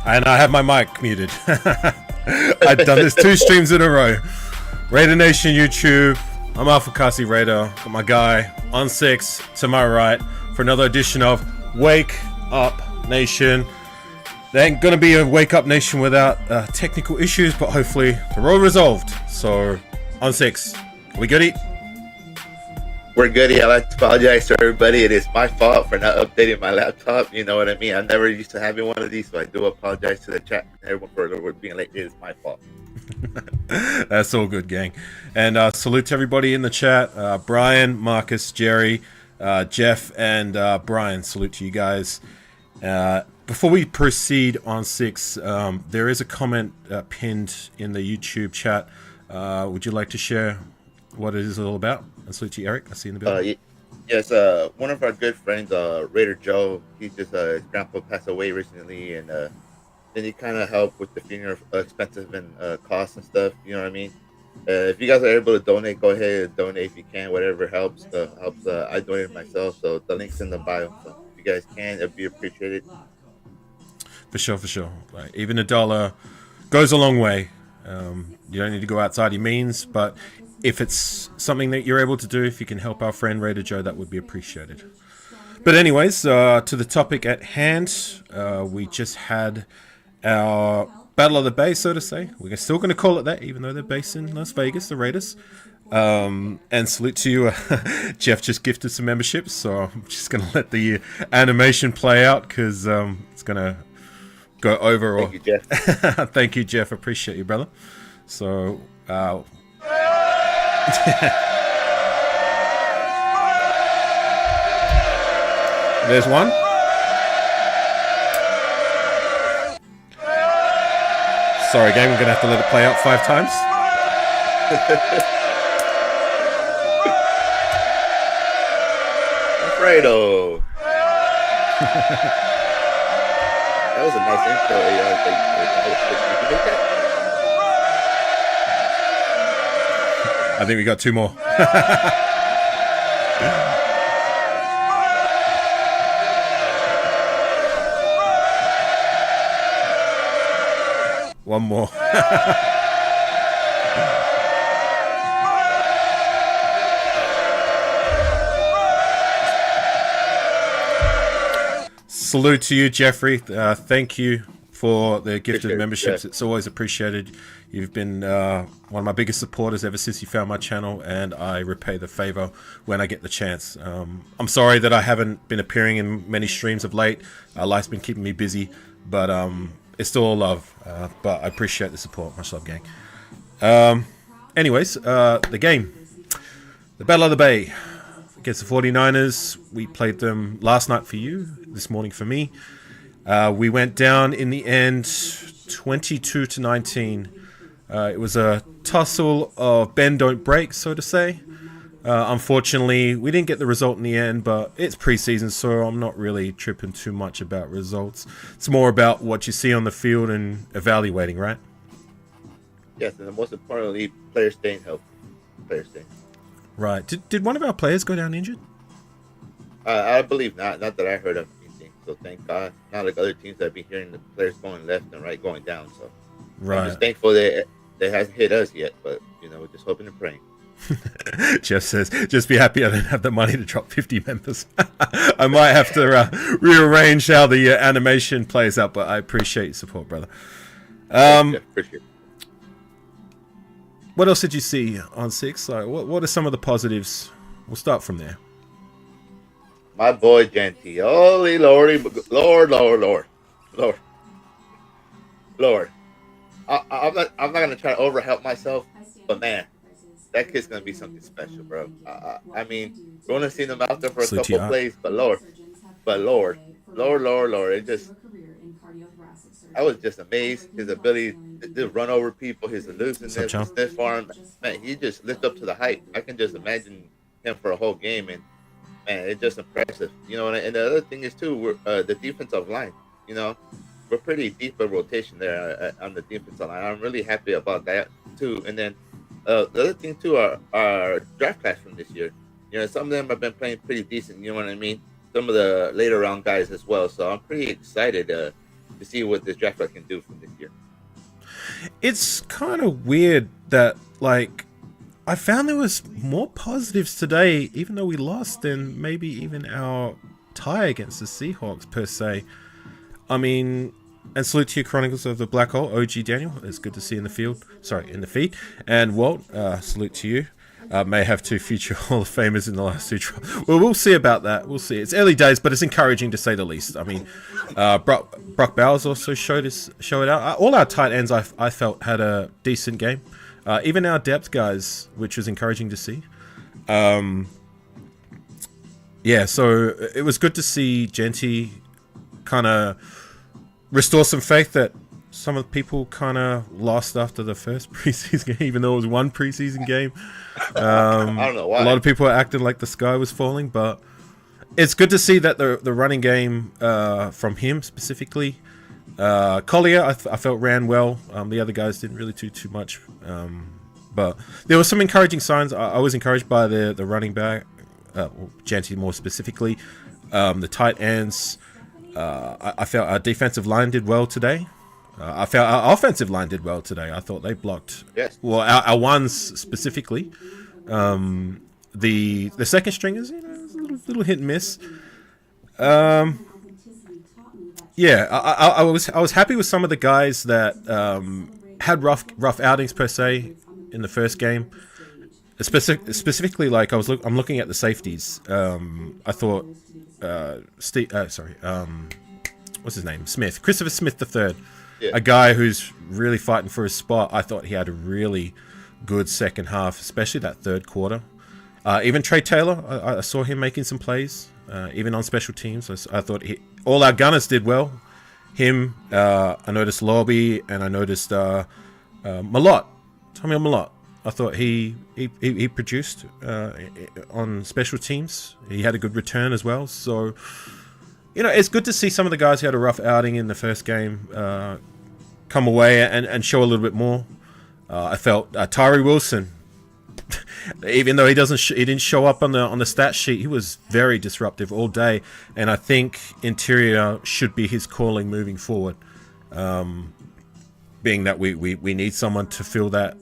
And I have my mic muted. I've done this 2 streams in a row. Raider Nation YouTube. I'm Afakasi Raider. Got my guy Ont6 to my right for another edition of Wake Up Nation. There ain't gonna be a Wake Up Nation without technical issues, but hopefully they're all resolved. So, Ont6, are we goody? We're goody. I like to apologize to everybody. It is my fault for not updating my laptop. You know what I mean? I'm never used to having one of these, so I do apologize to the chat and everyone for being late. It is my fault. That's all good, gang. And salute to everybody in the chat. Brian, Marcus, Jerry, Jeff, and Brian. Salute to you guys. Before we proceed on Ont6, there is a comment pinned in the YouTube chat. Would you like to share what it is all about? And salute to you, Eric. I see you in the building. Yes, one of our good friends, Raider Joe, he just his grandpa passed away recently, and then he kind of helped with the funeral expenses and costs and stuff. You know what I mean? If you guys are able to donate, go ahead and donate if you can. Whatever helps. I donated myself, so the link's in the bio. So if you guys can, it'd be appreciated. For sure. Like, even $1 goes a long way. You don't need to go outside your means, but if it's something that you're able to do, if you can help our friend Raider Joe, that would be appreciated. But anyways, to the topic at hand, we just had our Battle of the Bay, so to say. We're still going to call it that, even though they're based in Las Vegas, the Raiders. And salute to you. Jeff just gifted some memberships, so I'm just going to let the animation play out because it's going to go over. Thank you, Jeff. Thank you, Jeff. Appreciate you, brother. So... There's one. Sorry, gang, we're gonna have to let it play out 5 times. Alfredo. That was a nice intro. Did you make that? I think we got 2 more. One more. Salute to you, Jeffrey. Thank you for the gift of memberships. It's always appreciated. You've been one of my biggest supporters ever since you found my channel, and I repay the favor when I get the chance. I'm sorry that I haven't been appearing in many streams of late. Life's been keeping me busy, but it's still all love. But I appreciate the support. Much love, gang. Anyways, the game. The Battle of the Bay against the 49ers. We played them last night for you, this morning for me. We went down in the end 22-19. It was a tussle of bend don't break, so to say. Unfortunately, we didn't get the result in the end, but it's preseason, so I'm not really tripping too much about results. It's more about what you see on the field and evaluating, right? Yes, and the most importantly, players staying healthy. Right. Did one of our players go down injured? I believe not. Not that I heard of anything. So thank God. Not like other teams that be hearing the players going left and right, going down. So right. I'm just thankful that they hasn't hit us yet, but we're just hoping and praying. Jeff says, just be happy I don't have the money to drop 50 members. I might have to rearrange how the animation plays out, but I appreciate your support, brother. Appreciate it. What else did you see on Ont6? Like, what are some of the positives? We'll start from there. My boy Genty. Holy Lordy, Lord. I'm not gonna try to overhelp myself, but man, that kid's gonna be something special, bro. I mean, we're gonna see him out there for a couple plays, but Lord, it just, I was just amazed his ability to run over people, his elusiveness, his stiff arm. Man, he just lived up to the hype. I can just imagine him for a whole game, and man, it's just impressive. And the other thing is too, we're the defensive line. We're pretty deep in rotation there on the defensive line. I'm really happy about that too. And then the other thing too, our draft class from this year. Some of them have been playing pretty decent. You know what I mean? Some of the later round guys as well. So I'm pretty excited to to see what this draft can do from this year. It's kind of weird that, like, I found there was more positives today, even though we lost, than maybe even our tie against the Seahawks, per se. I mean, and salute to you, Chronicles of the Black Hole, OG Daniel. It's good to see you in the field. Sorry, in the feed. And Walt, salute to you. May have 2 future Hall of Famers in the last 2 trials. Well, we'll see about that. We'll see. It's early days, but it's encouraging to say the least. I mean, Brock Bowers also showed it out. All our tight ends, I felt, had a decent game. Even our depth guys, which was encouraging to see. Yeah, so it was good to see Genty kind of restore some faith that some of the people kind of lost after the first preseason game, even though it was one preseason game. I don't know why. A lot of people are acting like the sky was falling, but it's good to see that the running game from him specifically. Collier, I felt ran well. The other guys didn't really do too much. But there were some encouraging signs. I was encouraged by the running back, Genty more specifically. The tight ends. I felt our defensive line did well today. I felt our offensive line did well today. I thought they blocked. Yes. Well, our ones specifically. The second stringers, you know, it was a little hit and miss. Yeah, I was happy with some of the guys that had rough outings per se in the first game. Specifically, like I'm looking at the safeties. I thought what's his name? Christopher Smith III, a guy who's really fighting for his spot. I thought he had a really good second half, especially that third quarter. Even Trey Taylor, I saw him making some plays, even on special teams. I thought all our gunners did well. Him, I noticed Lobby, and I noticed Malott, Tommy Malott. I thought he produced on special teams. He had a good return as well. So, you know, it's good to see some of the guys who had a rough outing in the first game come away and show a little bit more. I felt Tyree Wilson, even though he didn't show up on the stat sheet, he was very disruptive all day, and I think interior should be his calling moving forward. Being that we need someone to fill that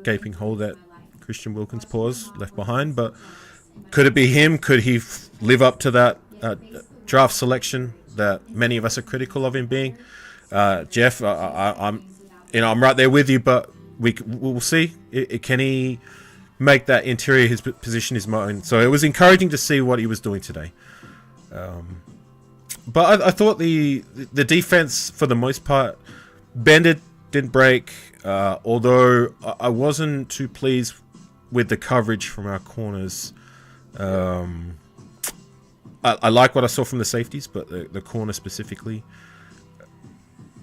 gaping hole that Christian Wilkins left behind, but could it be him? Could he live up to that draft selection that many of us are critical of him being? Jeff, I'm right there with you, but we'll see. Can he make that interior his position his own? So it was encouraging to see what he was doing today. But I thought the defense, for the most part, bended, didn't break. Although I wasn't too pleased with the coverage from our corners. I like what I saw from the safeties, but the corner specifically,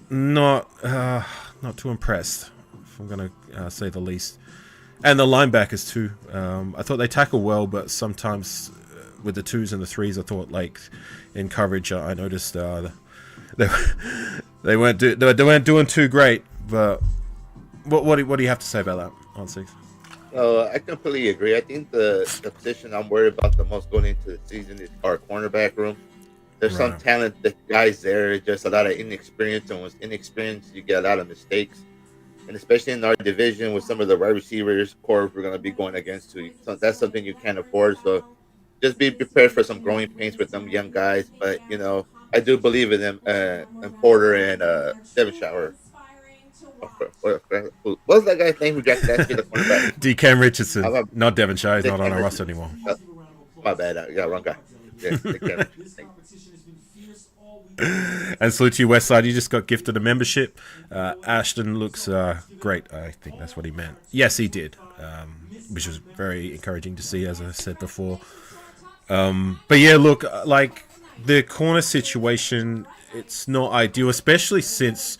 not too impressed, if I'm going to say the least. And the linebackers too. I thought they tackled well, but sometimes with the 2s and the 3s, I thought, like, in coverage, I noticed they weren't doing too great. But what do you have to say about that, Ont6? I completely agree. I think the position I'm worried about the most going into the season is our cornerback room. There's some talented guys there, just a lot of inexperience, and with inexperience, you get a lot of mistakes. And especially in our division with some of the wide receivers core we're going to be going against, so that's something you can't afford. So just be prepared for some growing pains with them young guys. But, you know, I do believe in them, and Porter and Devin Shower. What was that guy's name who drafted that kid? DeCam Richardson. Not Devin Shire. He's not on our roster anymore. My bad. Yeah, wrong guy. Yeah, and salute to you, Westside. You just got gifted a membership. Ashton looks great. I think that's what he meant. Yes, he did, which was very encouraging to see, as I said before. But yeah, look, like the corner situation, it's not ideal, especially since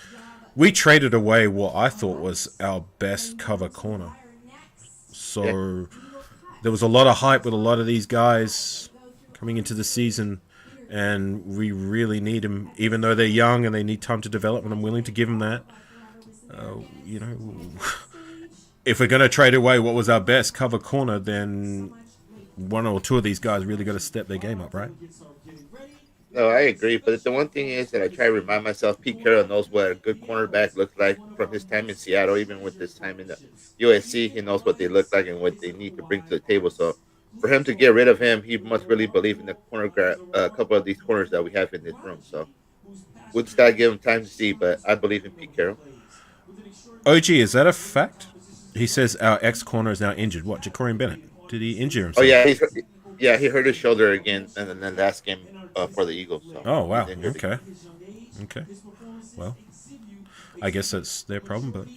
we traded away what I thought was our best cover corner. So there was a lot of hype with a lot of these guys coming into the season, and we really need them, even though they're young and they need time to develop, and I'm willing to give them that. You know, if we're going to trade away what was our best cover corner, then one or two of these guys really got to step their game up, right? No, I agree. But the one thing is that I try to remind myself, Pete Carroll knows what a good cornerback looks like from his time in Seattle, even with his time in the USC. He knows what they look like and what they need to bring to the table. So for him to get rid of him, he must really believe in the a couple of these corners that we have in this room. So we'll just gotta give him time to see. But I believe in Pete Carroll. OG, is that a fact? He says our ex corner is now injured. What, Jacorian Bennett? Did he injure Oh himself? yeah, he hurt his shoulder again, and then the last game for the Eagles. So oh wow. Okay. Okay. Well, I guess that's their problem, but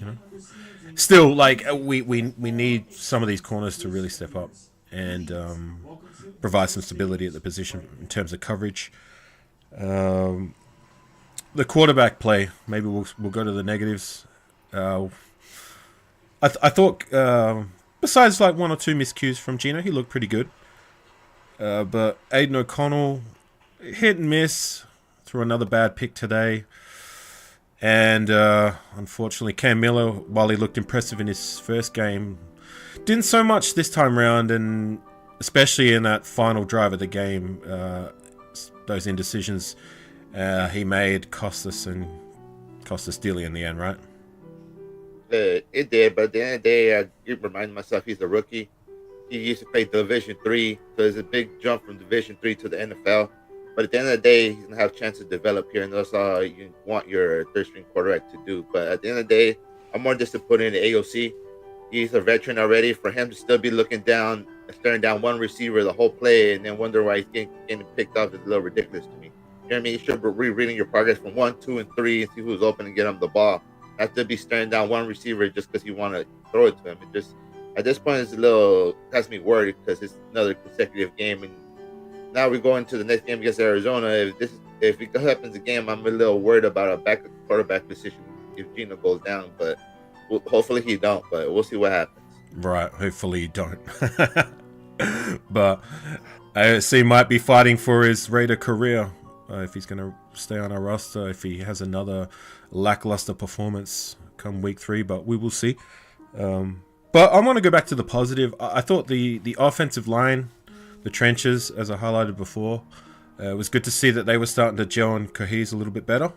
still, like we need some of these corners to really step up and provide some stability at the position in terms of coverage. The quarterback play. Maybe we'll go to the negatives. I thought besides like one or two miscues from Gino, he looked pretty good. But Aiden O'Connell, hit and miss, threw another bad pick today. And unfortunately, Cam Miller, while he looked impressive in his first game, didn't so much this time around, and especially in that final drive of the game, those indecisions he made cost us dearly in the end, right? It did, but at the end of the day, I keep reminding myself he's a rookie. He used to play Division III, so it's a big jump from Division III to the NFL. But at the end of the day, he's gonna have a chance to develop here, and that's all you want your third string quarterback to do. But at the end of the day, I'm more disappointed in the AOC. He's a veteran already. For him to still be looking down, staring down one receiver the whole play, and then wonder why he's getting picked off is a little ridiculous to me. You know what I mean? You should be rereading your progress from 1, 2, and 3 and see who's open and get him the ball. Not to be staring down one receiver just because you want to throw it to him. It just at this point, has me worried because it's another consecutive game, and now we go into the next game against Arizona. If it happens again, I'm a little worried about a backup quarterback position if Gino goes down. But hopefully he don't. But we'll see what happens. Right. Hopefully he don't. But AOC might be fighting for his Raider career if he's going to stay on our roster. If he has another lackluster performance come week 3, but we will see. But I want to go back to the positive. I thought the offensive line, the trenches, as I highlighted before, it was good to see that they were starting to gel and cohese a little bit better.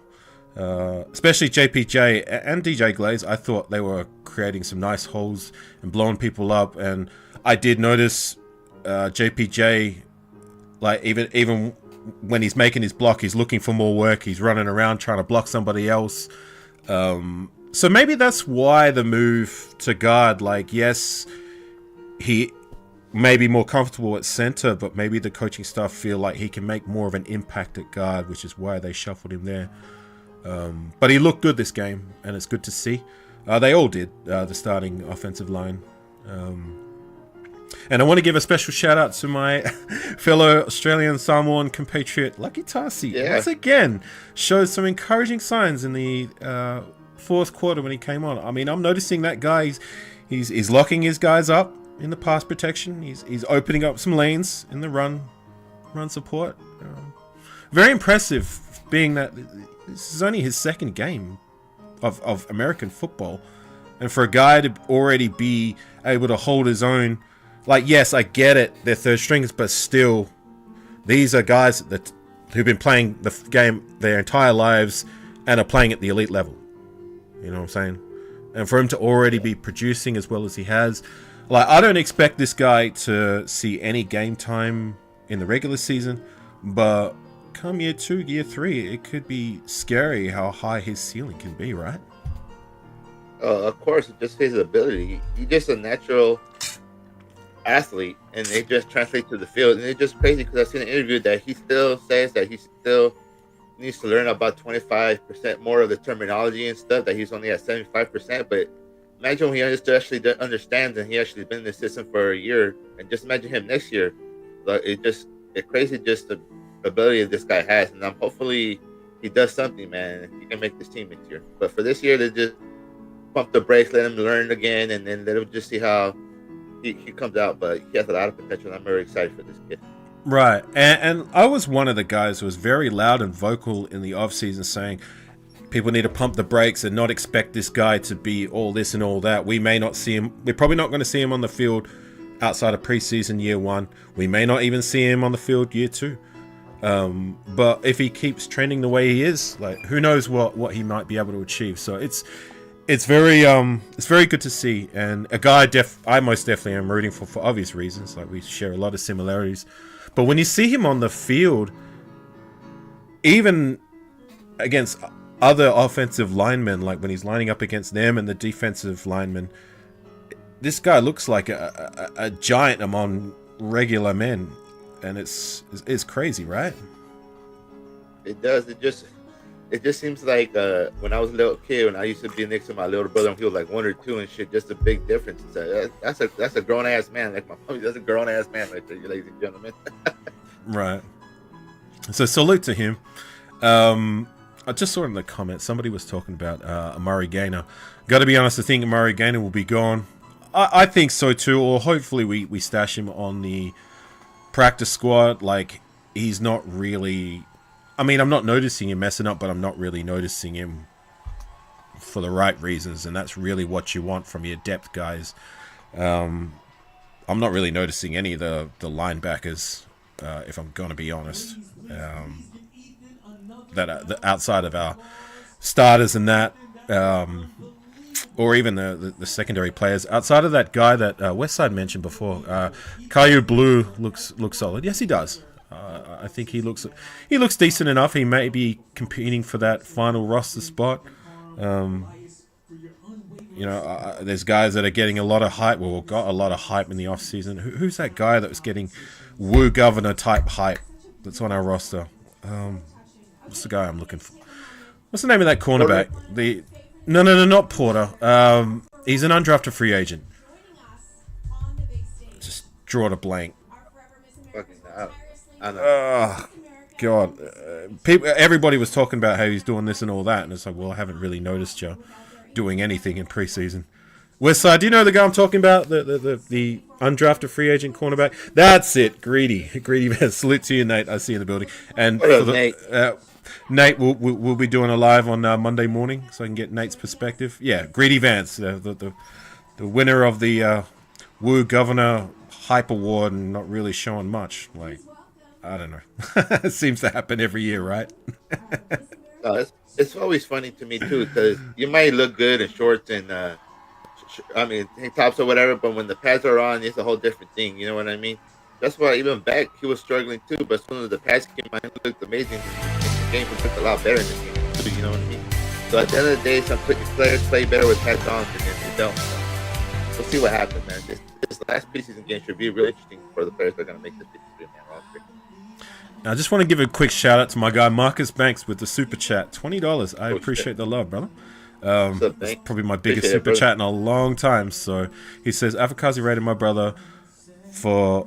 Especially JPJ and DJ Glaze. I thought they were creating some nice holes and blowing people up. And I did notice JPJ, like even when he's making his block, he's looking for more work. He's running around trying to block somebody else. So maybe that's why the move to guard, like, yes, he may be more comfortable at center, but maybe the coaching staff feel like he can make more of an impact at guard, which is why they shuffled him there. But he looked good this game, and it's good to see. They all did, the starting offensive line. And I want to give a special shout out to my fellow Australian Samoan compatriot, Lucky Tarsi. Yeah. Once again, showed some encouraging signs in the fourth quarter when he came on. I mean, I'm noticing that guy, he's locking his guys up in the pass protection. He's opening up some lanes in the run support. Very impressive, being that this is only his second game of American football. And for a guy to already be able to hold his own, like, yes, I get it, they're third strings, but still, these are guys who've been playing the game their entire lives and are playing at the elite level. You know what I'm saying? And for him to already be producing as well as he has, like, I don't expect this guy to see any game time in the regular season, but come year 2, year 3, it could be scary how high his ceiling can be, right? Of course, it's just his ability. He's just a natural athlete, and it just translates to the field. And it's just crazy because I've seen an interview that he still says that he still needs to learn about 25% more of the terminology and stuff, that he's only at 75%. But imagine when he actually understands and he actually been in the system for a year, and just imagine him next year. Like, it's crazy just the ability that this guy has, and hopefully he does something, man. He can make this team next year. But for this year, they just pump the brakes, let him learn again, and then let him just see how he comes out. But he has a lot of potential, and I'm very excited for this kid. Right, and I was one of the guys who was very loud and vocal in the offseason saying people need to pump the brakes and not expect this guy to be all this and all that. We may not see him, we're probably not going to see him on the field outside of preseason year 1. We may not even see him on the field year 2. But if he keeps trending the way he is, like, who knows what he might be able to achieve. So it's very good to see, and a guy I most definitely am rooting for obvious reasons. Like, we share a lot of similarities, but when you see him on the field, even against other offensive linemen, like when he's lining up against them and the defensive linemen, this guy looks like a giant among regular men, and it's crazy, right? It does. It just seems like when I was a little kid, when I used to be next to my little brother, and he was like 1 or 2 and shit. Just a big difference. That's a grown ass man. Like my mommy, that's a grown ass man right there, you ladies and gentlemen. Right. So salute to him. I just saw in the comments somebody was talking about Amari Gaynor. Got to be honest, I think Amari Gaynor will be gone. I think so too, or hopefully we stash him on the practice squad. Like, he's not really... I mean, I'm not noticing him messing up, but I'm not really noticing him for the right reasons, and that's really what you want from your depth guys. I'm not really noticing any of the linebackers, if I'm going to be honest, that outside of our starters and that, or even the secondary players, outside of that guy that Westside mentioned before, Caillou Blue looks solid. Yes, he does. I think he looks decent enough. He may be competing for that final roster spot. There's guys that are getting a lot of hype. Well, got a lot of hype in the off season. Who's that guy that was getting Woo Governor type hype that's on our roster? What's the guy I'm looking for? What's the name of that cornerback? No, not Porter. He's an undrafted free agent. Just draw a blank. God. Everybody was talking about how he's doing this and all that, and it's like, well, I haven't really noticed you doing anything in preseason. Westside, do you know the guy I'm talking about? The undrafted free agent cornerback? That's it. Greedy. Salute to you, Nate. I see you in the building. And Nate? Nate, we'll be doing a live on Monday morning, so I can get Nate's perspective. Yeah, Greedy Vance, the winner of the Woo Governor Hype Award, and not really showing much. Like, I don't know. It seems to happen every year, right? No, it's always funny to me too, because you might look good in shorts and tank tops or whatever, but when the pads are on, it's a whole different thing. You know what I mean? That's why even back he was struggling too, but as soon as the pads came on, he looked amazing. The game looked a lot better in this game too. You know what I mean? So at the end of the day, some players play better with pads on than they don't. So we'll see what happens, man. This last preseason game should be really interesting for the players that are going to make the 53-man roster. I just want to give a quick shout out to my guy Marcus Banks with the super chat, $20. I appreciate the love, brother. It's probably my biggest super chat in a long time. So he says, Afakasi Raider, my brother, for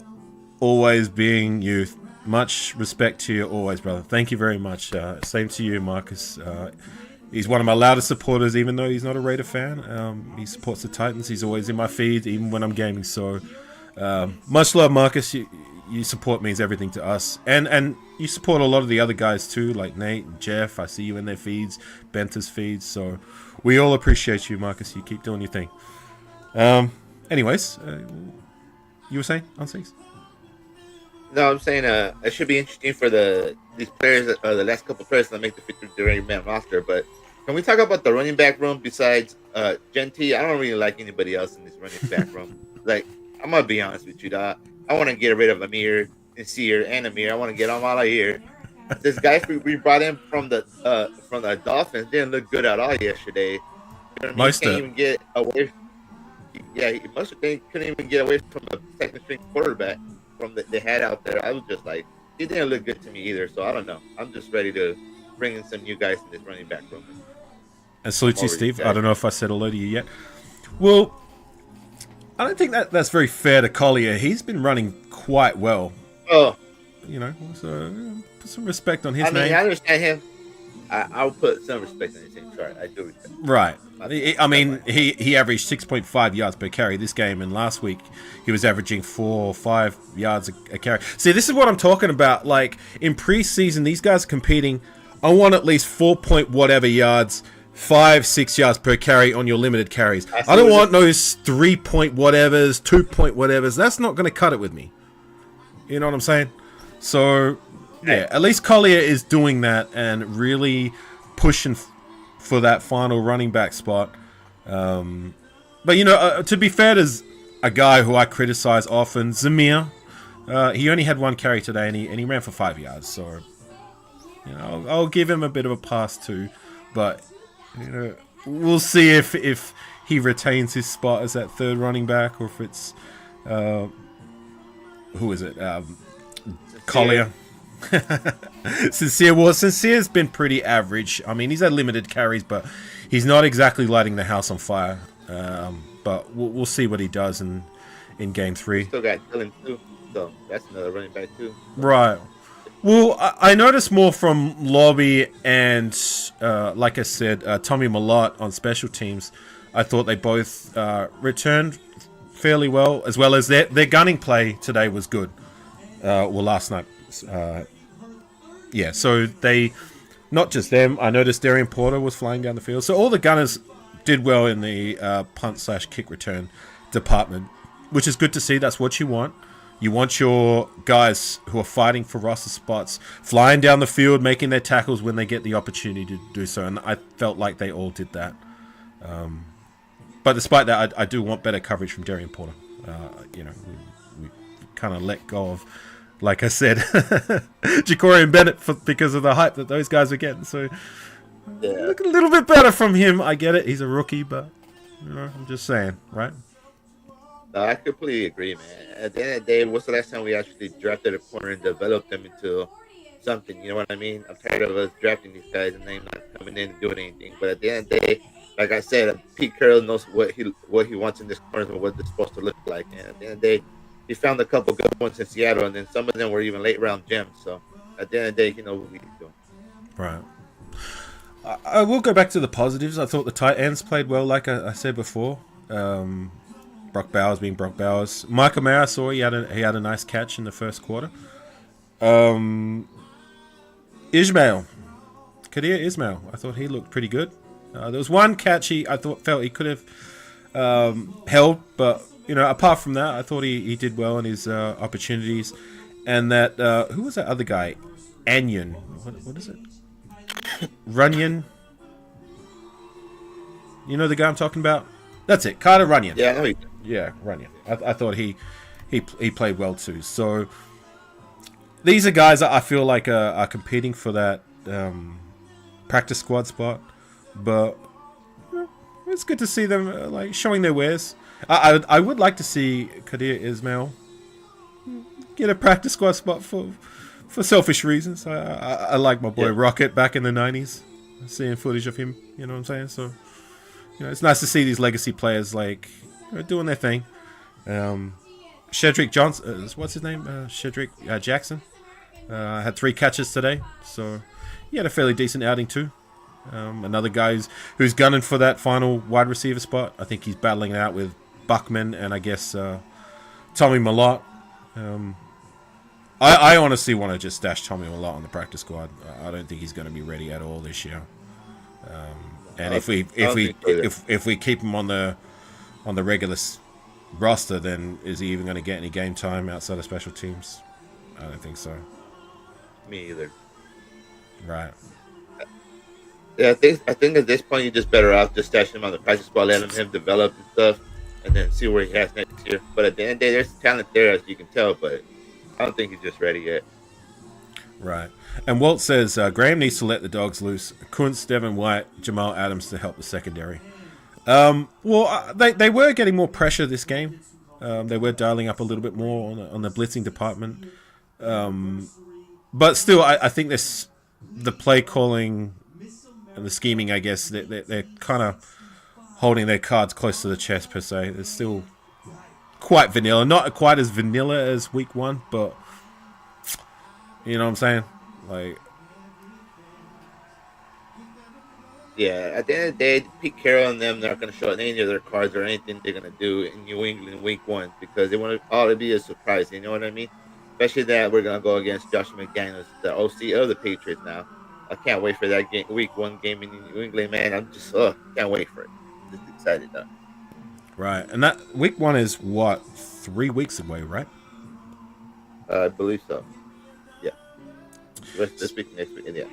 always being you. Much respect to you always, brother. Thank you very much. Same to you, Marcus. He's one of my loudest supporters, even though he's not a Raider fan. He supports the Titans. He's always in my feed, even when I'm gaming. So much love, Marcus. You support means everything to us, and you support a lot of the other guys too, like Nate and Jeff. I see you in their feeds, Benter's feeds. So we all appreciate you, Marcus. You keep doing your thing. Anyways, you were saying Ont6? No, I'm saying it should be interesting for these players, the last couple of players that make the 53-man roster. But can we talk about the running back room besides Genty? I don't really like anybody else in this running back room. Like, I'm gonna be honest with you, dog. I want to get rid of Amir, Nasir, and Amir. I want to get them all out here. This guy we brought in from the Dolphins didn't look good at all yesterday. You know what I mean? He can't even get away. Yeah, they couldn't even get away from the second string quarterback from they had out there. I was just like, he didn't look good to me either. So I don't know. I'm just ready to bring in some new guys in this running back room. And salute to you, Steve. I don't know if I said hello to you yet. Well, I don't think that's very fair to Collier. He's been running quite well. Oh, so put some respect on his name. I mean, I understand him. I'll put some respect on his name. Sorry, I do respect. Right. I mean, he averaged 6.5 yards per carry this game, and last week he was averaging 4 or 5 yards a carry. See, this is what I'm talking about. Like, in preseason, these guys are competing. I want at least 4 point whatever yards, 5-6 yards per carry on your limited carries. I don't want those 3 point whatevers, 2 point whatevers. That's not going to cut it with me. You know what I'm saying? So Yeah, at least Collier is doing that and really pushing for that final running back spot. But, to be fair, there's a guy who I criticize often, Zamir. He only had one carry today, and he ran for 5 yards. So, I'll give him a bit of a pass too. But, we'll see if he retains his spot as that third running back, or if it's who is it? Collier. Sincere's been pretty average. I mean, he's had limited carries, but he's not exactly lighting the house on fire. But we'll see what he does in game 3. Still got Dylan too, so that's another running back too. Right. Well, I noticed more from Lobby and, like I said, Tommy Malott on special teams. I thought they both returned fairly well as their gunning play today was good. Last night. So they, not just them, I noticed Darian Porter was flying down the field. So all the gunners did well in the punt/kick return department, which is good to see. That's what you want. You want your guys who are fighting for roster spots flying down the field, making their tackles when they get the opportunity to do so. And I felt like they all did that. But despite that, I do want better coverage from Darian Porter. We kind of let go of, like I said, Ja'Cory and Bennett because of the hype that those guys were getting. So look a little bit better from him. I get it. He's a rookie, but I'm just saying, right? No, I completely agree, man. At the end of the day, what's the last time we actually drafted a corner and developed them into something? You know what I mean? I'm tired of us drafting these guys and them not coming in and doing anything. But at the end of the day, like I said, Pete Carroll knows what he wants in this corner and what it's supposed to look like. And at the end of the day, he found a couple good ones in Seattle, and then some of them were even late round gems. So at the end of the day, he knows what he's doing. Right. I will go back to the positives. I thought the tight ends played well, like I said before. Brock Bowers being Brock Bowers. Michael Mayer, I saw he had a nice catch in the first quarter. Kadir Ismail, I thought he looked pretty good. There was one catch I felt he could have held, but apart from that, I thought he did well in his opportunities. And that who was that other guy? Anyon. What is it? Runyon. You know the guy I'm talking about? That's it, Carter Runyon. Yeah, I know. Yeah, Runyon. I thought he played well too. So these are guys that I feel like are competing for that practice squad spot. But it's good to see them like showing their wares. I would like to see Kadir Ismail get a practice squad spot for selfish reasons. I like my boy Rocket back in the 90s. Seeing footage of him, you know what I'm saying? So it's nice to see these legacy players doing their thing. Shedrick Johnson, what's his name? Shedrick Jackson had 3 catches today, so he had a fairly decent outing too. Another guy who's gunning for that final wide receiver spot. I think he's battling it out with Buckman and I guess Tommy Malott. I honestly want to just stash Tommy Malott on the practice squad. I don't think he's going to be ready at all this year. And if we keep him on the regular roster, then is he even going to get any game time outside of special teams? I don't think so. Me either. Right. Yeah, I think at this point you're just better off just stashing him on the practice squad, letting him develop and stuff, and then see where he has next year. But at the end of the day, there's talent there, as you can tell, but I don't think he's just ready yet. Right. And Walt says Graham needs to let the dogs loose. Kuntz, Devin White, Jamal Adams to help the secondary. They were getting more pressure this game. They were dialing up a little bit more on the blitzing department. But still, I think the play calling and the scheming, I guess, they're kind of holding their cards close to the chest, per se. It's still quite vanilla. Not quite as vanilla as week 1, but you know what I'm saying? Yeah, at the end of the day, Pete Carroll and them, they're not going to show any of their cards or anything they're going to do in New England week 1 because they want it all to be a surprise. You know what I mean? Especially that we're going to go against Josh McDaniels, the OC of the Patriots now. I can't wait for that game, week 1 game in New England, man. I'm just, can't wait for it. Just excited, though. Right. And that week 1 is what, 3 weeks away, right? I believe so. Yeah. this week, next week, yeah.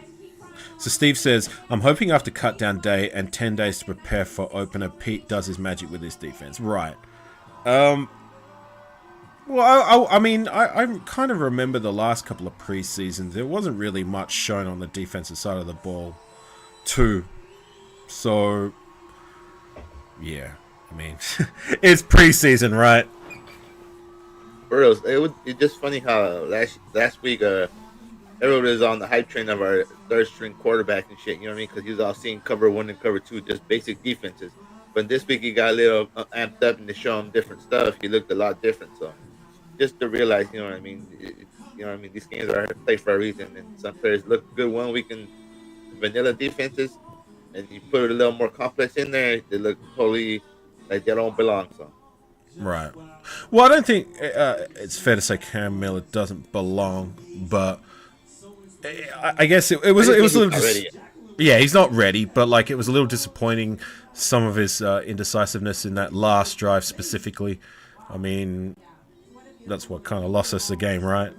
So Steve says, I'm hoping after cut down day and 10 days to prepare for opener, Pete does his magic with his defense. Right. Well, I mean, I kind of remember the last couple of preseasons. There wasn't really much shown on the defensive side of the ball, too. So, yeah. I mean, it's preseason, right? For real, it's just funny how last week, everyone was on the hype train of our third string quarterback and shit. You know what I mean? Because he was all seeing cover 1 and cover 2, just basic defenses. But this week he got a little amped up, and to show him different stuff, he looked a lot different. So just to realize, you know what I mean? These games are played for a reason, and some players look good one week in vanilla defenses, and you put a little more complex in there, they look totally like they don't belong. So. Right. Well, I don't think it's fair to say Cam Miller doesn't belong, but I guess it was a little. Yeah, he's not ready, but like it was a little disappointing. Some of his indecisiveness in that last drive specifically. I mean, that's what kind of lost us the game, right?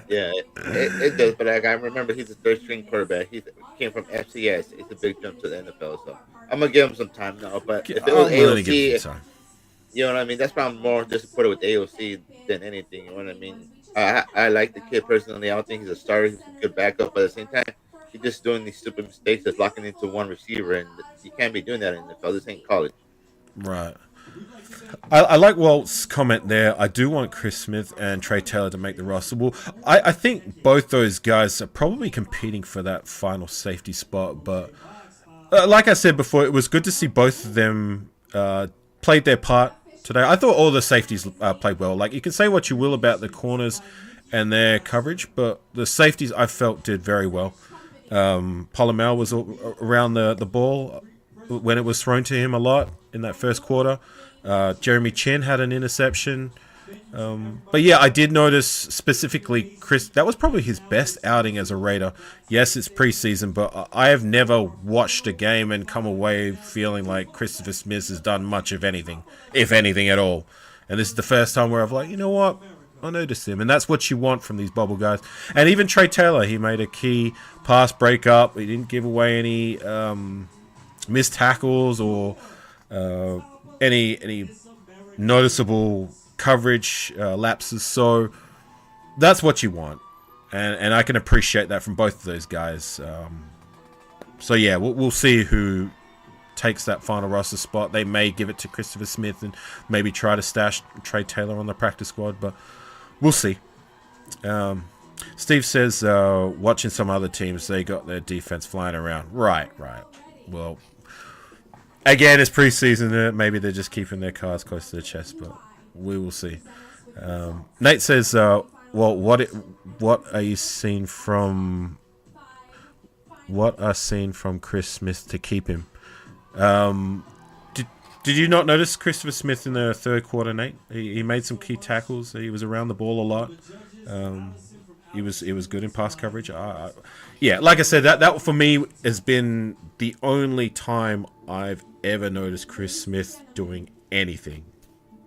Yeah, it does. But like, I remember he's a third string quarterback. He came from FCS. It's a big jump to the NFL. So I'm gonna give him some time now. But if it was AOC, you know what I mean? That's why I'm more disappointed with AOC than anything. You know what I mean? I like the kid personally. I don't think he's a starter. He's a good backup. But at the same time, he's just doing these stupid mistakes that's locking into one receiver. And you can't be doing that in the NFL. This ain't college. Right. I like Walt's comment there. I do want Chris Smith and Trey Taylor to make the roster. Well, I think both those guys are probably competing for that final safety spot. But like I said before, it was good to see both of them played their part today. I thought all the safeties played well. Like, you can say what you will about the corners and their coverage, but the safeties I felt did very well. Polymel was around the ball when it was thrown to him a lot in that first quarter. Jeremy Chin had an interception. But yeah, I did notice specifically Chris, that was probably his best outing as a Raider. Yes, it's preseason, but I have never watched a game and come away feeling like Christopher Smith has done much of anything, if anything at all. And this is the first time where I've like, you know what? I noticed him. And that's what you want from these bubble guys. And even Trey Taylor, he made a key pass breakup. He didn't give away any missed tackles or any noticeable coverage lapses. So that's what you want, and I can appreciate that from both of those guys. So yeah, we'll see who takes that final roster spot. They may give it to Christopher Smith and maybe try to stash Trey Taylor on the practice squad, but we'll see. Steve says watching some other teams, they got their defense flying around. Right. Well, again, it's preseason. Maybe they're just keeping their cards close to their chest, but we will see. Nate says, "Well, what are you seeing from Chris Smith to keep him?" Did you not notice Christopher Smith in the third quarter, Nate? He made some key tackles. He was around the ball a lot. He was good in pass coverage. Yeah, like I said, that for me has been the only time I've ever noticed Chris Smith doing anything.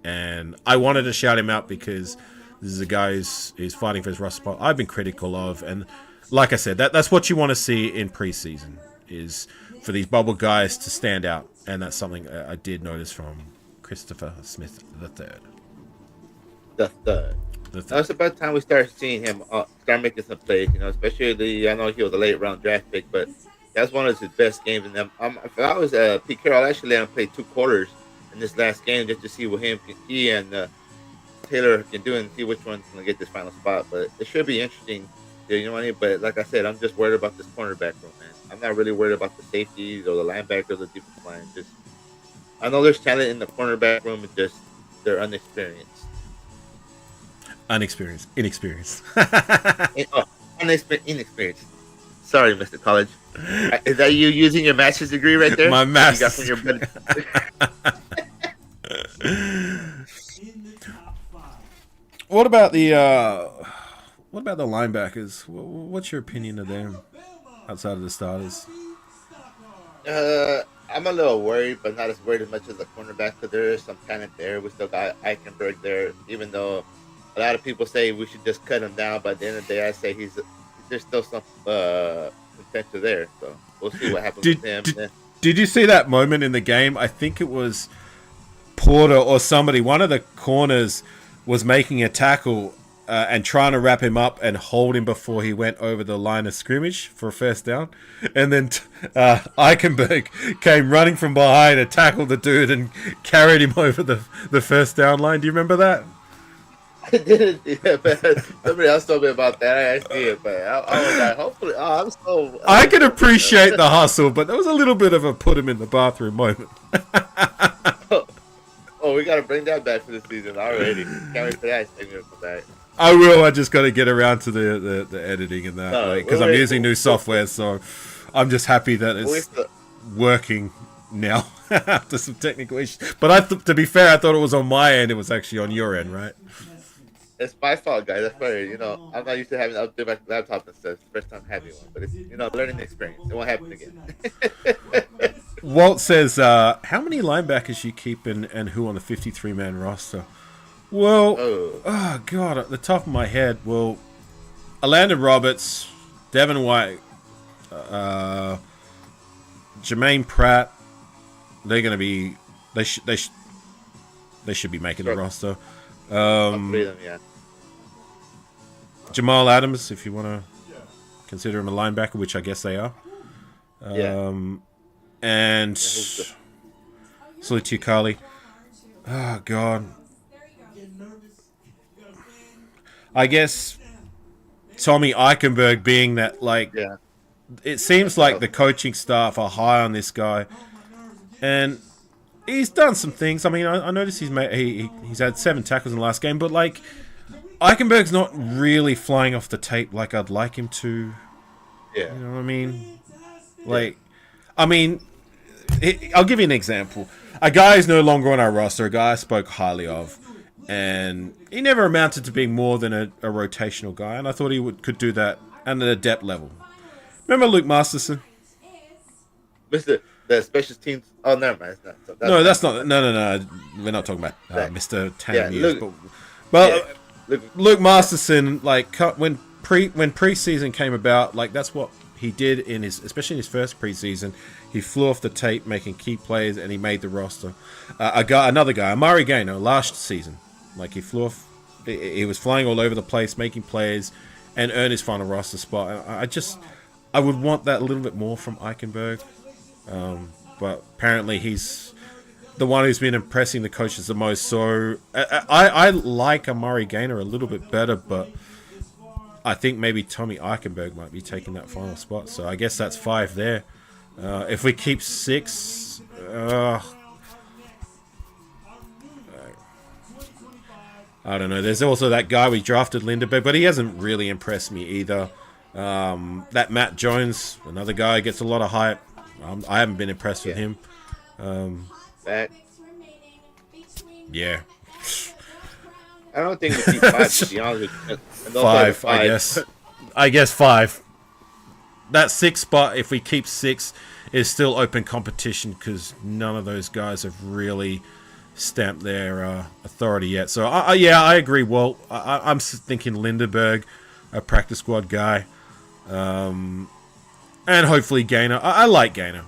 And I wanted to shout him out because this is a guy who's fighting for his roster spot I've been critical of. And like I said, that's what you want to see in preseason, is for these bubble guys to stand out. And that's something I did notice from Christopher Smith III. The third. Now it's about time we start seeing him start making some plays, especially I know he was a late round draft pick, but that's one of his best games in them. If I was Pete Carroll, I'd actually let him play 2 quarters in this last game just to see what he and Taylor can do and see which one's going to get this final spot. But it should be interesting, you know what I mean? But like I said, I'm just worried about this cornerback room, man. I'm not really worried about the safeties or the linebackers or the defensive line. I know there's talent in the cornerback room, it's just they're inexperienced. Inexperienced. Inexperienced. Sorry, Mr. College. Is that you using your master's degree right there? My master's. You got from your What about the linebackers? What's your opinion of them outside of the starters? I'm a little worried, but not as worried as much as the cornerback, because there is some talent there. We still got Eichenberg there, even though a lot of people say we should just cut him down. But at the end of the day, I say he's there's still some potential there. So we'll see what happens with him. Did you see that moment in the game? I think it was Porter or somebody. One of the corners was making a tackle and trying to wrap him up and hold him before he went over the line of scrimmage for a first down. And then Eichenberg came running from behind and tackled the dude and carried him over the first down line. Do you remember that? I didn't. Yeah, but somebody else told me about that. I see it, but I was like, hopefully, I'm so. I can appreciate the hustle, but there was a little bit of a put him in the bathroom moment. Oh, we got to bring that back for the season already. Can't wait for that segment to come back. I will. I just got to get around to the editing and that because I'm using new software, so I'm just happy that it's working now after some technical issues. But to be fair, I thought it was on my end. It was actually on your end, right? It's my fault, guys. That's fair. I'm not used to having to update my laptop and stuff. First time having one, but it's learning experience. It won't happen again. Walt says, "How many linebackers you keep and who on the 53-man roster?" Well, oh god, at the top of my head, well, Alandon Roberts, Devin White, Jermaine Pratt, they're going to be they should be making the roster. Yeah. Jamal Adams, if you want to consider him a linebacker, which I guess they are. And Salute Kali. Oh god. I guess Tommy Eichenberg being that, it seems like the coaching staff are high on this guy, and he's done some things. I mean, I noticed he's had 7 tackles in the last game, but Eichenberg's not really flying off the tape like I'd like him to. Yeah, you know what I mean? I'll give you an example. A guy is no longer on our roster. A guy I spoke highly of. And he never amounted to being more than a rotational guy, and I thought he could do that at a depth level. Remember Luke Masterson? The special teams. Oh, never mind. That's not. No. We're not talking about Mr. 10 years. Luke Masterson, when preseason came about, that's what he did especially in his first preseason. He flew off the tape, making key plays, and he made the roster. Another guy, Amari Gaynor, last season. He flew off. He was flying all over the place, making plays, and earned his final roster spot. I would want that a little bit more from Eichenberg. But apparently he's the one who's been impressing the coaches the most. So I like Amari Gaynor a little bit better, but I think maybe Tommy Eichenberg might be taking that final spot. So I guess that's 5 there. If we keep 6... I don't know. There's also that guy we drafted, Lindeberg, but he hasn't really impressed me either. That Matt Jones, another guy, gets a lot of hype. I haven't been impressed with him. Yeah. I don't think we keep 5, to be honest with you. 5, I guess. I guess 5. That 6 spot, if we keep 6, is still open competition because none of those guys have really stamped their authority yet. So I agree, Walt. I'm thinking Lindeberg, a practice squad guy, and hopefully Gaynor. I like Gaynor,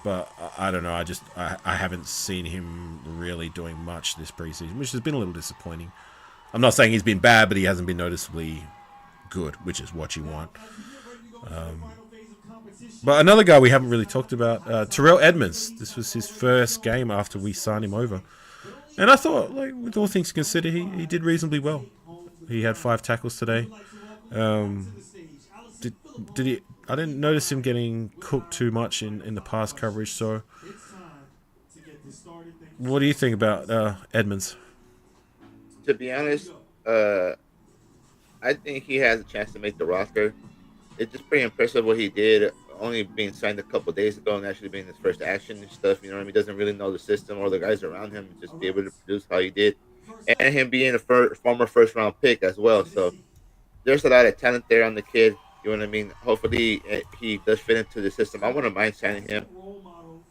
but I don't know. I haven't seen him really doing much this preseason, which has been a little disappointing. I'm not saying he's been bad, but he hasn't been noticeably good, which is what you want. But another guy we haven't really talked about, Terrell Edmonds. This was his first game after we signed him over. And I thought, with all things considered, he did reasonably well. He had 5 tackles today. Did he? I didn't notice him getting cooked too much in the pass coverage. So, what do you think about Edmonds? To be honest, I think he has a chance to make the roster. It's just pretty impressive what he did, only being signed a couple of days ago and actually being his first action and stuff. You know what I mean? He doesn't really know the system or the guys around him, just be able to produce how he did. And him being a former first-round pick as well. So there's a lot of talent there on the kid. You know what I mean? Hopefully he does fit into the system. I wouldn't mind signing him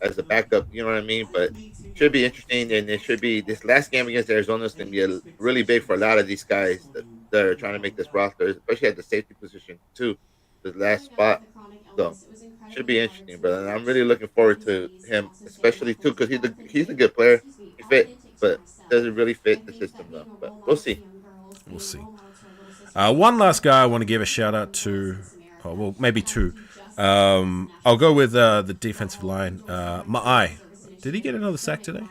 as a backup. You know what I mean? But it should be interesting, and it should be this last game against Arizona is going to be really big for a lot of these guys. they're trying to make this roster, especially at the safety position too, the last spot. So should be interesting, brother. And I'm really looking forward to him, especially too, because he's a good player. He fit, but doesn't really fit the system though. But we'll see. We'll see. One last guy I want to give a shout out to. Oh, well, maybe two. I'll go with the defensive line. Ma'ai. Did he get another sack today?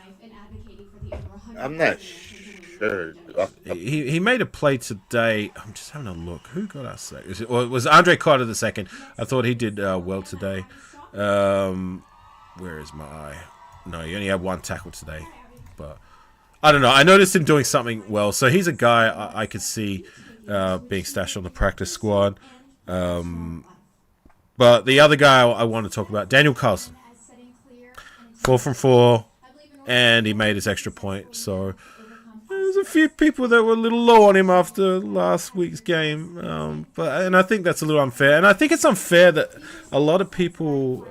I'm not sure. He made a play today. I'm just having a look. Who got our sack? It was Andre Carter the second. I thought he did well today. Where is Ma'ai? No, he only had one tackle today. But I don't know. I noticed him doing something well. So he's a guy I could see being stashed on the practice squad. But the other guy I want to talk about, Daniel Carlson. 4 from 4, and he made his extra point. So there's a few people that were a little low on him after last week's game. And I think that's a little unfair. And I think it's unfair that a lot of people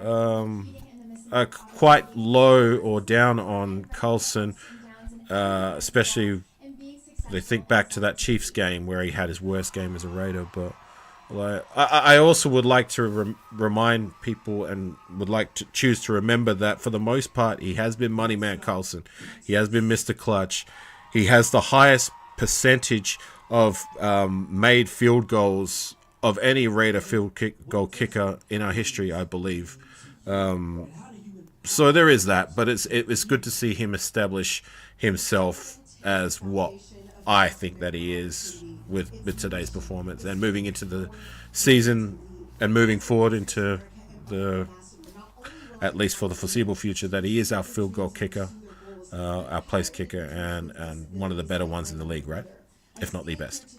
are quite low or down on Carlson, especially they think back to that Chiefs game where he had his worst game as a Raider. But I also would like to remind people and would like to choose to remember that for the most part, he has been Money Man Carlson. He has been Mr. Clutch. He has the highest percentage of made field goals of any Raider goal kicker in our history, I believe. So there is that, but it's good to see him establish himself as what I think that he is with today's performance and moving into the season and moving forward into at least for the foreseeable future, that he is our field goal kicker, our place kicker, and one of the better ones in the league, right? If not the best.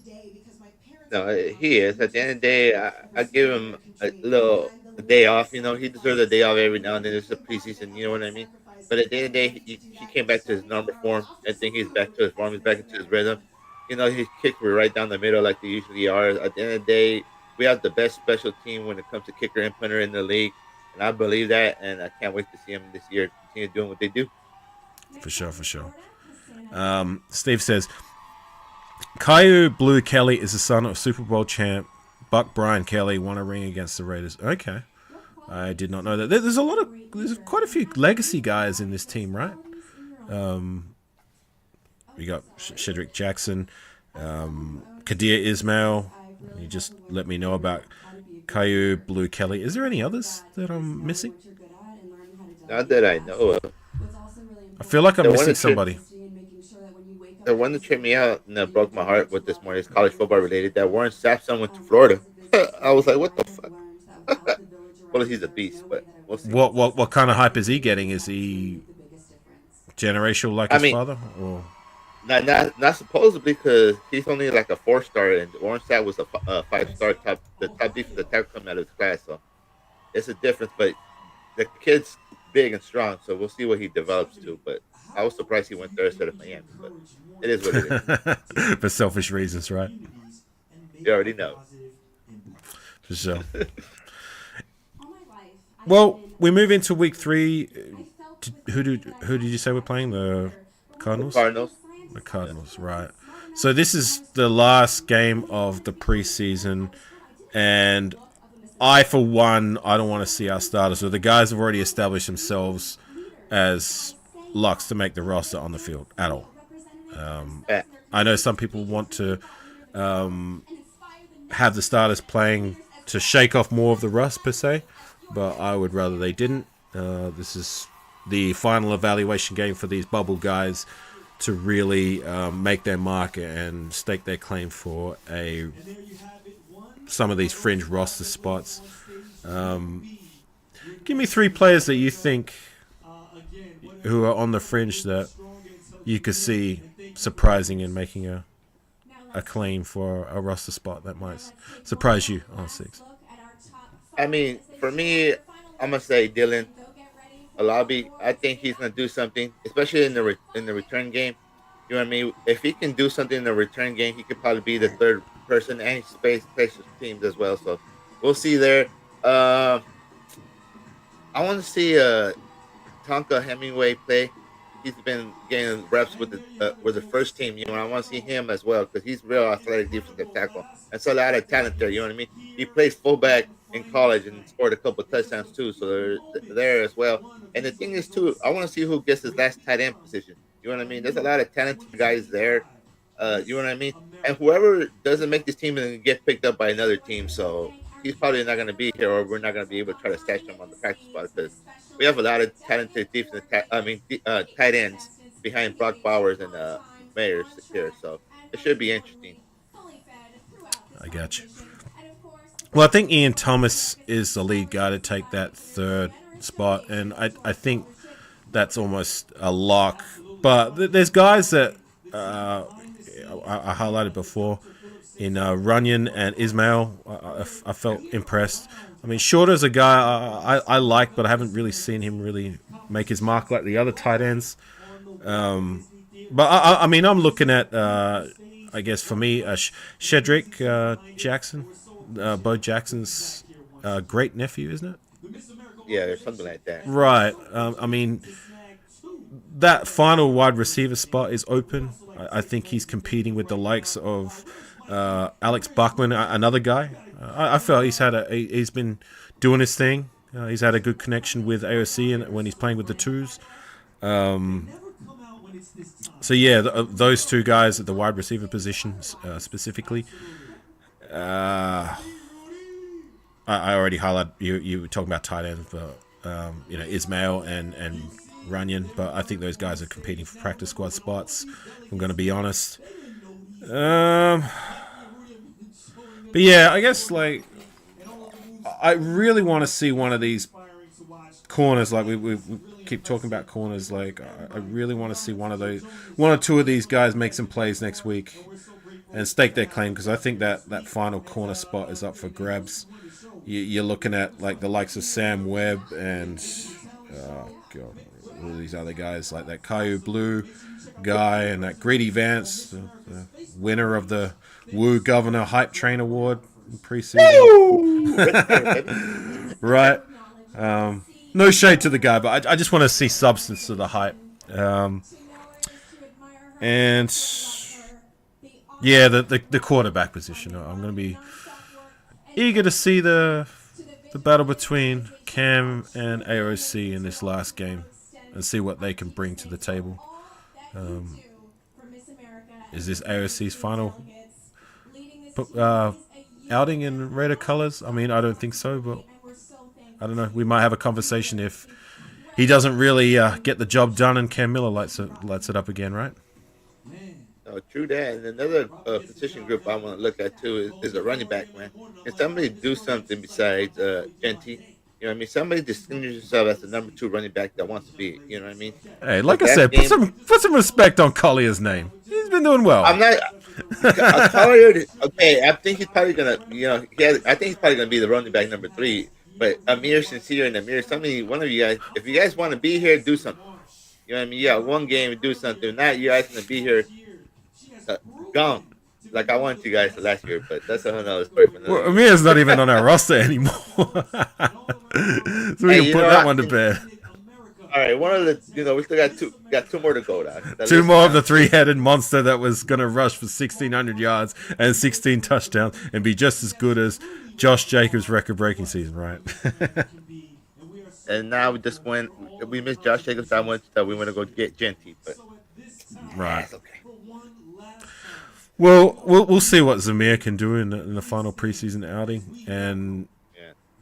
No, he is. At the end of the day, I give him a little day off. You know, he deserves a day off every now and then. It's a preseason, you know what I mean? But at the end of the day, he came back to his number form. I think he's back to his form. He's back into his rhythm. You know, his kicks were right down the middle like they usually are. At the end of the day, we have the best special team when it comes to kicker and punter in the league. And I believe that, and I can't wait to see him this year continue doing what they do. For sure. Steve says, Caillou Blue Kelly is the son of Super Bowl champ Buck Brian Kelly, won a ring against the Raiders. Okay. I did not know that. There's quite a few legacy guys in this team, right? We got Shedrick Jackson, Kadir Ismail. You just let me know about Caillou Blue Kelly. Is there any others that I'm missing? Not that I know of. I feel like I'm missing somebody. The one that tripped me out and that broke my heart with this morning is college football related. That Warren Sappson went to Florida. I was like, what the fuck? Well, he's a beast, but we'll see. What kind of hype is he getting? Is he generational like his father? Or? Not supposedly, because he's only like a 4-star, and Warren Sapp was a 5-star the top defensive tackle coming out of his class. So it's a difference, but the kid's big and strong, so we'll see what he develops to. But I was surprised he went there instead of Miami, but it is what it is. For selfish reasons, right? You already know. For sure. Well, we move into week 3. Who did you say we're playing? The Cardinals? The Cardinals, right. So this is the last game of the preseason, and I, for one, I don't want to see our starters. So the guys have already established themselves as locks to make the roster on the field at all. I know some people want to have the starters playing to shake off more of the rust, per se, but I would rather they didn't. This is the final evaluation game for these bubble guys to really make their mark and stake their claim for some of these fringe roster spots. Give me 3 players that you think who are on the fringe that you could see surprising and making a claim for a roster spot that might surprise you on Ont6. I mean, for me, I'm gonna say Dylan Alabi. I think he's gonna do something, especially in the return game. You know what I mean? If he can do something in the return game, he could probably be the third person, and he special teams as well. So we'll see there. I want to see Tonka Hemingway play. he's been getting reps with the first team. You know, I want to see him as well because he's real athletic defensive tackle. And so a lot of talent there. You know what I mean? He plays fullback in college and scored a couple of touchdowns too. So they're there as well. And the thing is too, I want to see who gets his last tight end position. You know what I mean? There's a lot of talented guys there. You know what I mean? And whoever doesn't make this team and get picked up by another team, so he's probably not going to be here, or we're not going to be able to try to stash him on the practice squad because we have a lot of talented tight ends behind Brock Bowers and Mayers here. So it should be interesting. I got you. Well, I think Ian Thomas is the lead guy to take that third spot, and I think that's almost a lock. But there's guys that I highlighted before in Runyon and Ismail. I felt impressed. I mean, Shorter's a guy I like, but I haven't really seen him really make his mark like the other tight ends. But I mean, I'm looking at, I guess for me, Shedrick Jackson, Bo Jackson's great nephew, isn't it? Yeah, there's something like that. Right. I mean, that final wide receiver spot is open. I think he's competing with the likes of Alex Buckman, another guy. I felt he's been doing his thing. He's had a good connection with AOC and when he's playing with the twos. So yeah, those two guys at the wide receiver positions specifically. I already highlighted you were talking about tight ends, but Ismail and Runyon, but I think those guys are competing for practice squad spots. I'm going to be honest. But yeah, I guess like I really want to see one of these corners. Like we keep talking about corners. Like I really want to see one or two of these guys make some plays next week and stake their claim, because I think that final corner spot is up for grabs. You're looking at like the likes of Sam Webb and all these other guys like that Caillou Blue guy and that Greedy Vance, the winner of the Woo Governor Hype Train Award in preseason. Right. No shade to the guy, but I just want to see substance to the hype. And yeah, the quarterback position. I'm going to be eager to see the battle between Cam and AOC in this last game and see what they can bring to the table. Is this AOC's final outing in Raider colors? I mean, I don't think so, but I don't know. We might have a conversation if he doesn't really get the job done and Cam Miller lights it up again, right? No, true that. And another position group I want to look at too is a running back, man. Can somebody do something besides Genty? You know what I mean? Somebody distinguish himself as the number 2 running back that wants to be. You know what I mean? Hey, like I said, put some respect on Collier's name. He's been doing well. I'm not. Collier, okay, I think he's probably gonna. I think he's probably gonna be the running back number 3. But Amir, Sincere, and Amir, one of you guys, if you guys want to be here, do something. You know what I mean? You got one game, do something. Not you guys gonna be here, gone. Like I wanted you guys to last year, but that's another story. Well, Amir's not even on our roster anymore, so we can put that one to bed. All right, one of the, we still got two more to go. Two more of the 3-headed monster that was gonna rush for 1,600 yards and 16 touchdowns and be just as good as Josh Jacobs' record-breaking season, right? And now we missed Josh Jacobs that much that we want to go get Genty, but right. That's okay. Well, we'll see what Zamir can do in the final preseason outing, and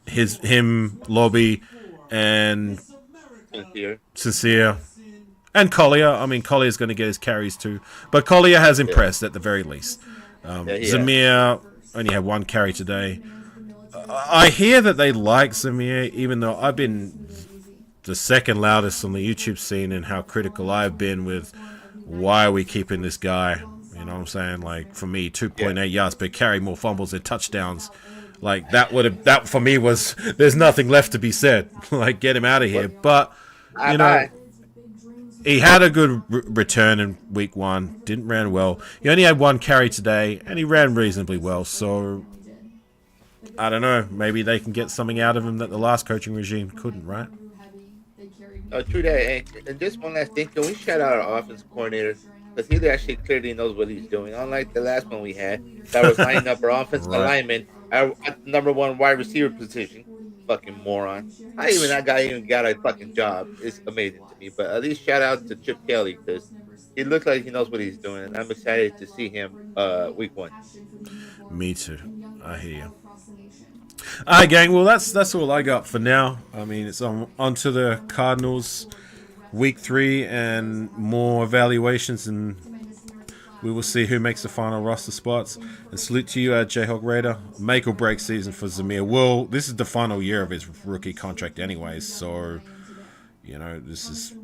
him, Lobby, and Sincere, and Collier. I mean, Collier's going to get his carries too, but Collier has impressed at the very least. Zamir only had 1 carry today. I hear that they like Zamir, even though I've been the second loudest on the YouTube scene and how critical I've been with why are we keeping this guy. You know what I'm saying? Like, for me, 2.8 yards per carry, more fumbles than touchdowns. Like, that for me was, there's nothing left to be said. Like, get him out of here. But, he had a good return in week 1. Didn't run well. He only had 1 carry today, and he ran reasonably well. So, I don't know. Maybe they can get something out of him that the last coaching regime couldn't, right? True that. And just one last thing, can we shout out our offense coordinator? Because he actually clearly knows what he's doing. Unlike the last one we had, that was lining up our offensive Right. alignment at the number one wide receiver position. Fucking moron. How even that guy even got a fucking job is amazing to me. But at least shout out to Chip Kelly because he looks like he knows what he's doing, and I'm excited to see him week 1. Me too. I hear you. All right, gang. Well, that's all I got for now. I mean, it's on to the Cardinals week 3 and more evaluations, and we will see who makes the final roster spots. And salute to you, Jayhawk Raider. Make or break season for Zamir. Well, this is the final year of his rookie contract anyways, so this is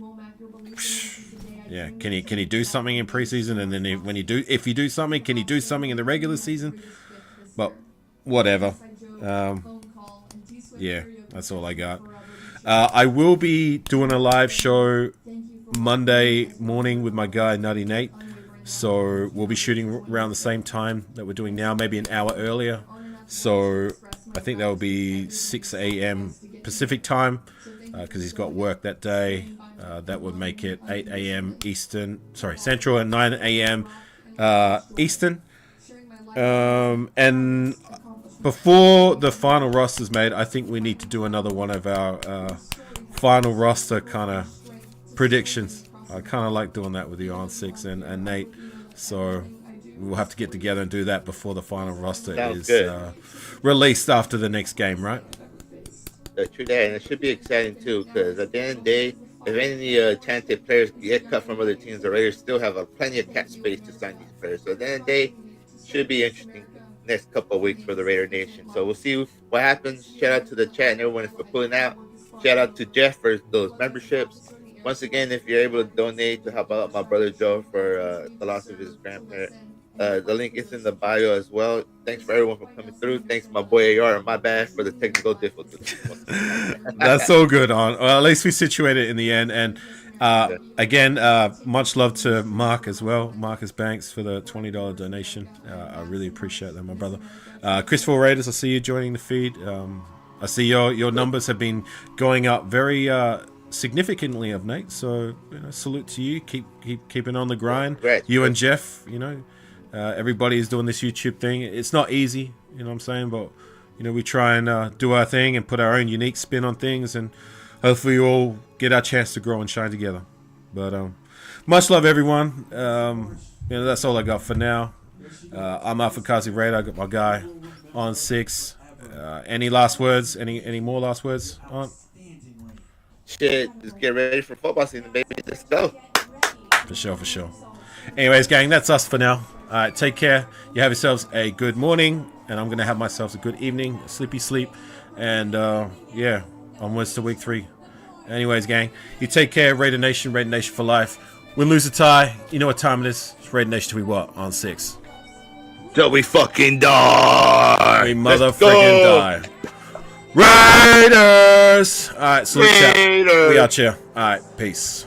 can he do something in preseason, and then if you do something, can he do something in the regular season? But whatever. That's all I got. I will be doing a live show Monday morning with my guy Nutty Nate. So we'll be shooting around the same time that we're doing now, maybe an hour earlier. So I think that will be 6 a.m. Pacific time because he's got work that day. That would make it 8 a.m. Central, and 9 a.m. Eastern. And before the final roster's made, I think we need to do another one of our final roster kind of predictions. I kind of like doing that with you, Ont6 and Nate. So we'll have to get together and do that before the final roster is released after the next game, right? True that, and it should be exciting too, because at the end of the day, if any talented players get cut from other teams, the Raiders still have plenty of cap space to sign these players. So at the end of the day, it should be interesting next couple of weeks for the Raider Nation. So we'll see what happens. Shout out to the chat and everyone for pulling out. Shout out to Jeff for those memberships. Once again, if you're able to donate to help out my brother Joe for the loss of his grandparent, the link is in the bio as well. Thanks for everyone for coming through. Thanks my boy AR, and my bad for the technical difficulties. That's so good, On. Well, at least we situated it in the end. And again, much love to Mark as well, Marcus Banks, for the $20 donation. I really appreciate that, my brother. Christopher Raiders, I see you joining the feed. I see your numbers have been going up very significantly of Nate, so salute to you. Keeping on the grind. Congrats, you and Jeff, everybody is doing this YouTube thing. It's not easy, what I'm saying, but we try and do our thing and put our own unique spin on things, and hopefully we all get our chance to grow and shine together. But much love, everyone. That's all I got for now. I'm Afakasi Raider. I got my guy Ont6. Any last words? Any more last words, Aunt? Shit, just get ready for football season, baby. Let's go. For sure. Anyways, gang, that's us for now. All right, take care. You have yourselves a good morning, and I'm going to have myself a good evening, a sleepy sleep, and onwards to week 3. Anyways, gang, you take care. Raider Nation for life. Win, lose, or tie. You know what time it is. It's Raider Nation till we what? Ont6. Till we fucking die. We motherfucking die. Raiders! Alright, salute out. We out here. Alright, peace.